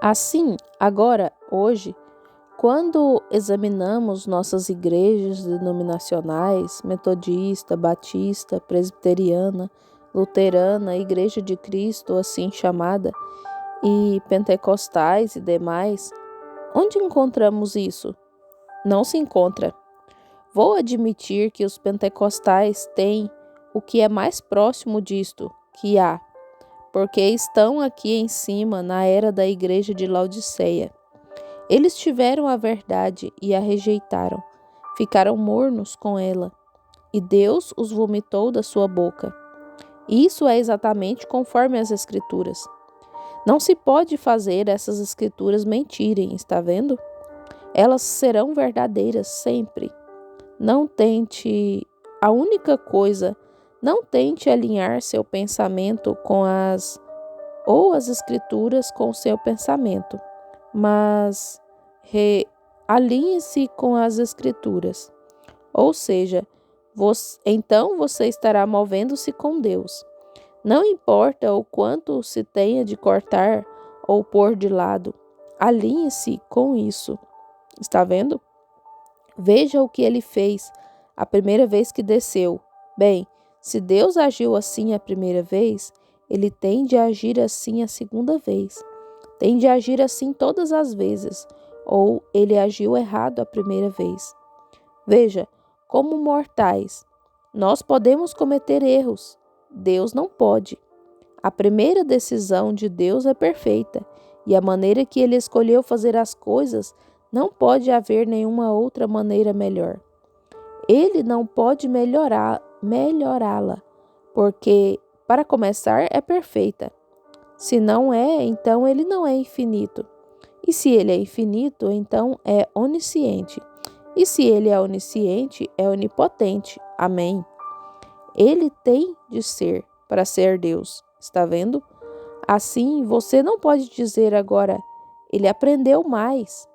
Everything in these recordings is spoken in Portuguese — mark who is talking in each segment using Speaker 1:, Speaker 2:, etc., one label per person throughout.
Speaker 1: Assim, agora, hoje, quando examinamos nossas igrejas denominacionais, metodista, batista, presbiteriana, luterana, Igreja de Cristo, assim chamada, e pentecostais e demais, onde encontramos isso? Não se encontra. Vou admitir que os pentecostais têm o que é mais próximo disto que há, porque estão aqui em cima na era da igreja de Laodiceia. Eles tiveram a verdade e a rejeitaram, ficaram mornos com ela, e Deus os vomitou da sua boca. Isso é exatamente conforme as Escrituras. Não se pode fazer essas Escrituras mentirem, está vendo? Elas serão verdadeiras sempre. Não tente não tente alinhar seu pensamento com as Escrituras com o seu pensamento, mas alinhe-se com as Escrituras. Ou seja, então você estará movendo-se com Deus. Não importa o quanto se tenha de cortar ou pôr de lado, alinhe-se com isso. Está vendo? Veja o que ele fez a primeira vez que desceu. Bem, se Deus agiu assim a primeira vez, ele tem de agir assim a segunda vez. Tem de agir assim todas as vezes, ou ele agiu errado a primeira vez. Veja, como mortais, nós podemos cometer erros. Deus não pode. A primeira decisão de Deus é perfeita, e a maneira que ele escolheu fazer as coisas não pode haver nenhuma outra maneira melhor. Ele não pode melhorá-la, porque, para começar, é perfeita. Se não é, então ele não é infinito. E se ele é infinito, então é onisciente. E se ele é onisciente, é onipotente. Amém. Ele tem de ser para ser Deus. Está vendo? Assim, você não pode dizer agora, ele aprendeu mais.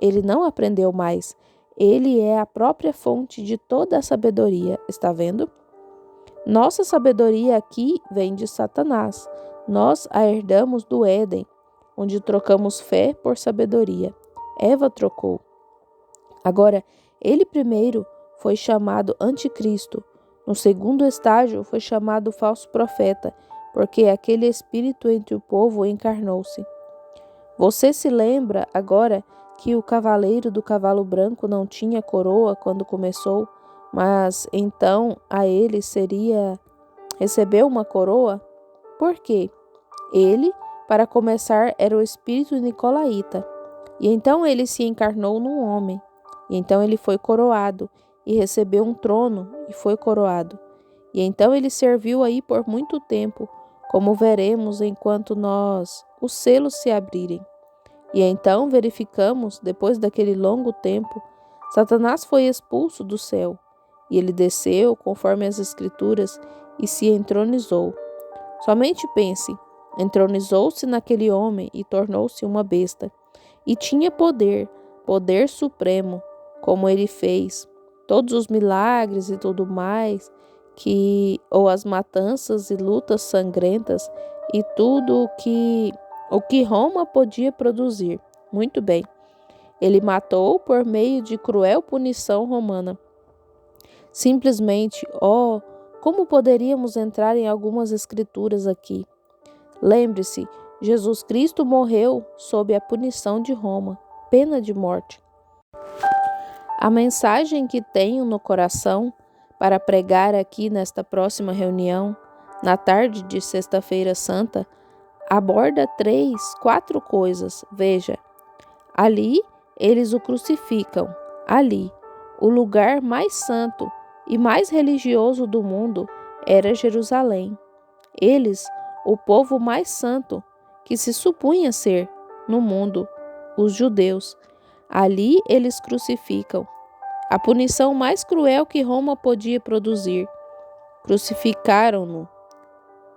Speaker 1: Ele não aprendeu mais. Ele é a própria fonte de toda a sabedoria. Está vendo? Nossa sabedoria aqui vem de Satanás. Nós a herdamos do Éden, onde trocamos fé por sabedoria. Eva trocou. Agora, ele primeiro foi chamado anticristo. No segundo estágio foi chamado falso profeta, porque aquele espírito entre o povo encarnou-se. Você se lembra agora que o cavaleiro do cavalo branco não tinha coroa quando começou, mas então a ele recebeu uma coroa? Por quê? Ele, para começar, era o espírito nicolaíta, e então ele se encarnou num homem, e então ele foi coroado, e recebeu um trono, e foi coroado. E então ele serviu aí por muito tempo, como veremos enquanto os selos se abrirem. E então verificamos, depois daquele longo tempo, Satanás foi expulso do céu, e ele desceu, conforme as Escrituras, e se entronizou. Somente pense, entronizou-se naquele homem e tornou-se uma besta. E tinha poder supremo, como ele fez. Todos os milagres e tudo mais, ou as matanças e lutas sangrentas, e tudo o que Roma podia produzir. Muito bem. Ele matou por meio de cruel punição romana. Simplesmente, como poderíamos entrar em algumas escrituras aqui? Lembre-se, Jesus Cristo morreu sob a punição de Roma, pena de morte. A mensagem que tenho no coração para pregar aqui nesta próxima reunião, na tarde de Sexta-feira Santa, aborda 4 coisas. Veja, ali eles o crucificam. Ali, o lugar mais santo e mais religioso do mundo era Jerusalém. Eles, o povo mais santo que se supunha ser no mundo, os judeus. Ali eles crucificam. A punição mais cruel que Roma podia produzir. Crucificaram-no.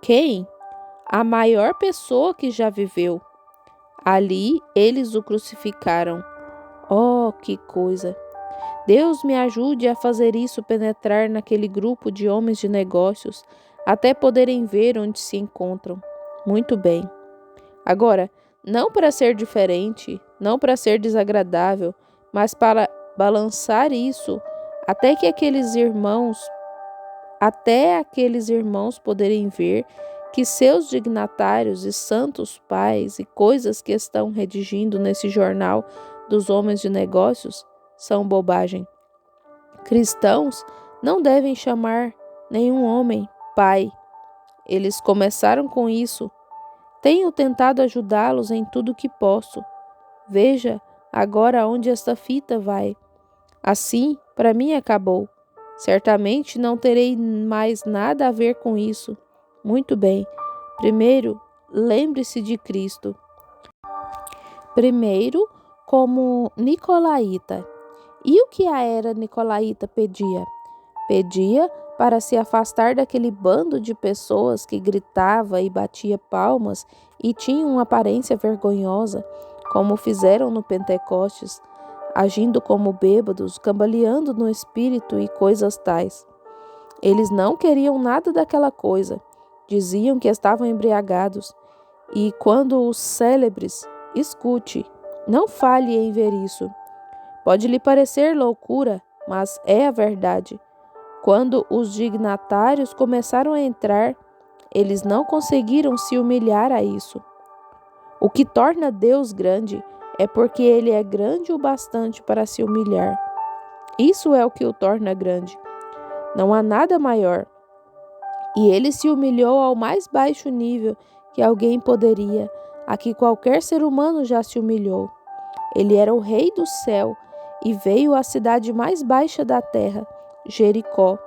Speaker 1: Quem? A maior pessoa que já viveu. Ali eles o crucificaram. Oh, que coisa! Deus me ajude a fazer isso penetrar naquele grupo de homens de negócios, até poderem ver onde se encontram. Muito bem. Agora, não para ser diferente, não para ser desagradável, mas para balançar isso até aqueles irmãos poderem ver que seus dignatários e santos pais e coisas que estão redigindo nesse jornal dos homens de negócios são bobagem. Cristãos não devem chamar nenhum homem pai. Eles começaram com isso. Tenho tentado ajudá-los em tudo que posso. Veja agora onde esta fita vai. Assim, para mim acabou. Certamente não terei mais nada a ver com isso. Muito bem. Primeiro, lembre-se de Cristo. Primeiro, como nicolaíta. E o que a era nicolaíta pedia? Pedia para se afastar daquele bando de pessoas que gritava e batia palmas e tinham uma aparência vergonhosa, como fizeram no Pentecostes, agindo como bêbados, cambaleando no espírito e coisas tais. Eles não queriam nada daquela coisa, diziam que estavam embriagados. E quando os célebres, escute, não falhe em ver isso. Pode lhe parecer loucura, mas é a verdade. Quando os dignatários começaram a entrar, eles não conseguiram se humilhar a isso. O que torna Deus grande é porque Ele é grande o bastante para se humilhar. Isso é o que o torna grande. Não há nada maior. E Ele se humilhou ao mais baixo nível que alguém poderia, a que qualquer ser humano já se humilhou. Ele era o Rei do céu e veio à cidade mais baixa da terra, Jericó,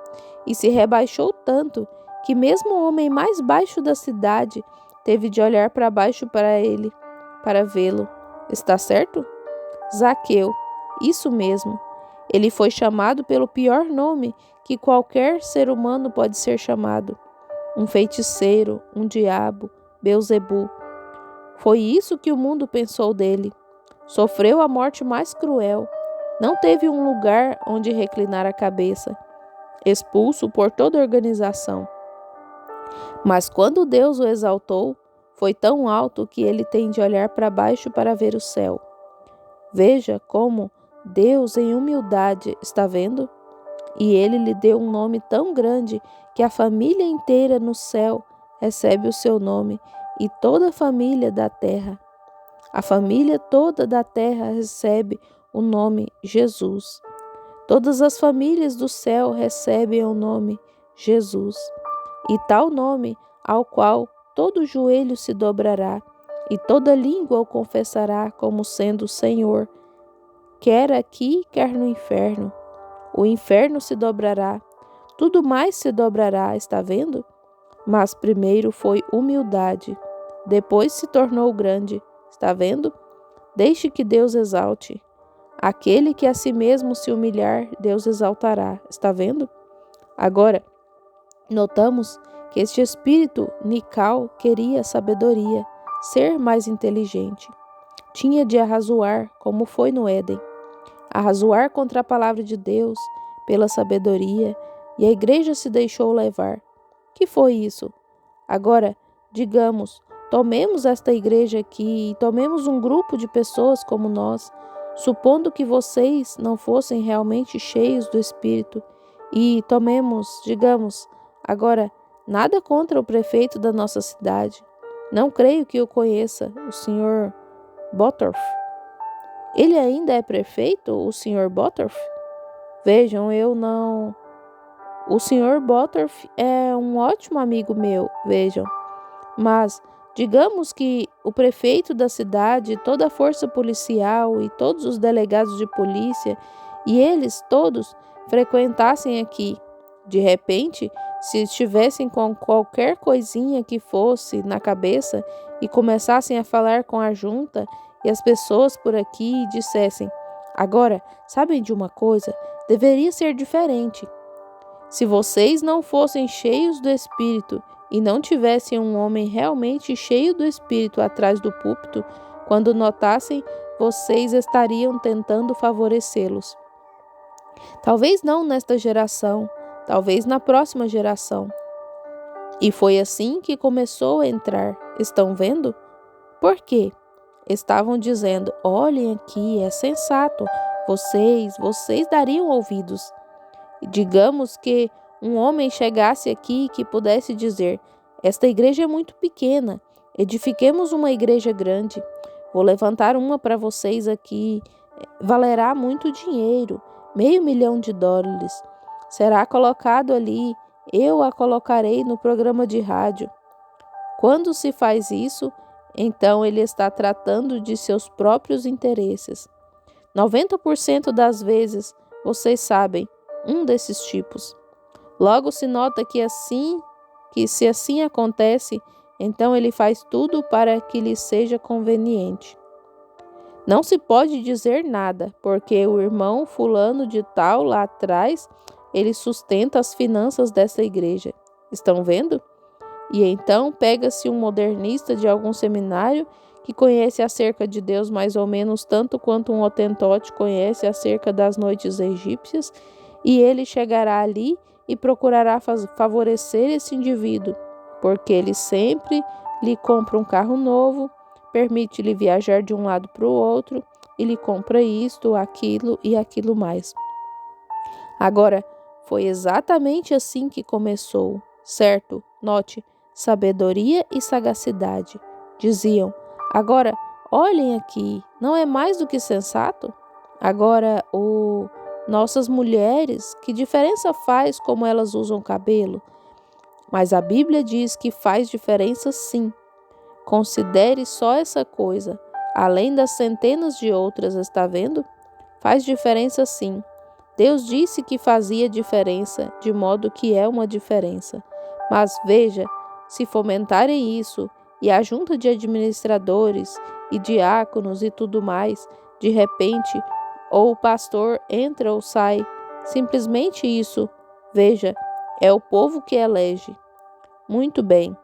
Speaker 1: e se rebaixou tanto que mesmo o homem mais baixo da cidade teve de olhar para baixo para ele, para vê-lo. Está certo? Zaqueu, isso mesmo. Ele foi chamado pelo pior nome que qualquer ser humano pode ser chamado. Um feiticeiro, um diabo, Beelzebu. Foi isso que o mundo pensou dele. Sofreu a morte mais cruel. Não teve um lugar onde reclinar a cabeça. Expulso por toda a organização. Mas quando Deus o exaltou, foi tão alto que ele tem de olhar para baixo para ver o céu. Veja como Deus em humildade, está vendo? E ele lhe deu um nome tão grande que a família inteira no céu recebe o seu nome e toda a família da terra. A família toda da terra recebe o nome Jesus. Todas as famílias do céu recebem o nome Jesus. E tal nome ao qual todo joelho se dobrará e toda língua o confessará como sendo o Senhor, quer aqui, quer no inferno. O inferno se dobrará, tudo mais se dobrará, está vendo? Mas primeiro foi humildade, depois se tornou grande, está vendo? Deixe que Deus exalte. Aquele que a si mesmo se humilhar, Deus exaltará, está vendo? Agora, notamos que este espírito Nical queria sabedoria, ser mais inteligente. Tinha de arrazoar, como foi no Éden. Arrazoar contra a palavra de Deus, pela sabedoria, e a igreja se deixou levar. Que foi isso? Agora, digamos, tomemos esta igreja aqui e tomemos um grupo de pessoas como nós, supondo que vocês não fossem realmente cheios do Espírito, e tomemos, digamos, agora, nada contra o prefeito da nossa cidade. Não creio que o conheça, o Sr. Bottorff. Ele ainda é prefeito, o Sr. Bottorff? Vejam, eu não... O Sr. Bottorff é um ótimo amigo meu, vejam. Mas, digamos que o prefeito da cidade, toda a força policial e todos os delegados de polícia, e eles todos frequentassem aqui. De repente, se estivessem com qualquer coisinha que fosse na cabeça e começassem a falar com a junta e as pessoas por aqui dissessem: agora, sabem de uma coisa? Deveria ser diferente. Se vocês não fossem cheios do Espírito e não tivessem um homem realmente cheio do Espírito atrás do púlpito, quando notassem, vocês estariam tentando favorecê-los. Talvez não nesta geração, talvez na próxima geração. E foi assim que começou a entrar. Estão vendo? Por quê? estavam dizendo: olhem aqui, é sensato, vocês dariam ouvidos. Digamos que um homem chegasse aqui que pudesse dizer: esta igreja é muito pequena, edifiquemos uma igreja grande. Vou levantar uma para vocês aqui, valerá muito dinheiro, $500.000. Será colocado ali, eu a colocarei no programa de rádio. Quando se faz isso, então ele está tratando de seus próprios interesses. 90% das vezes, vocês sabem, um desses tipos. Logo se nota que se assim acontece, então ele faz tudo para que lhe seja conveniente. Não se pode dizer nada, porque o irmão fulano de tal lá atrás, ele sustenta as finanças dessa igreja. Estão vendo? E então pega-se um modernista de algum seminário que conhece acerca de Deus mais ou menos tanto quanto um hotentote conhece acerca das noites egípcias, e ele chegará ali e procurará favorecer esse indivíduo, porque ele sempre lhe compra um carro novo, permite-lhe viajar de um lado para o outro e lhe compra isto, aquilo e aquilo mais. Agora, foi exatamente assim que começou, certo? Note, sabedoria e sagacidade. Diziam: agora, olhem aqui, não é mais do que sensato? Agora, nossas mulheres, que diferença faz como elas usam cabelo? Mas a Bíblia diz que faz diferença sim. Considere só essa coisa, além das centenas de outras, está vendo? Faz diferença sim. Deus disse que fazia diferença, de modo que é uma diferença. Mas veja, se fomentarem isso, e a junta de administradores e diáconos e tudo mais, de repente, ou o pastor entra ou sai, simplesmente isso, veja, é o povo que elege. Muito bem,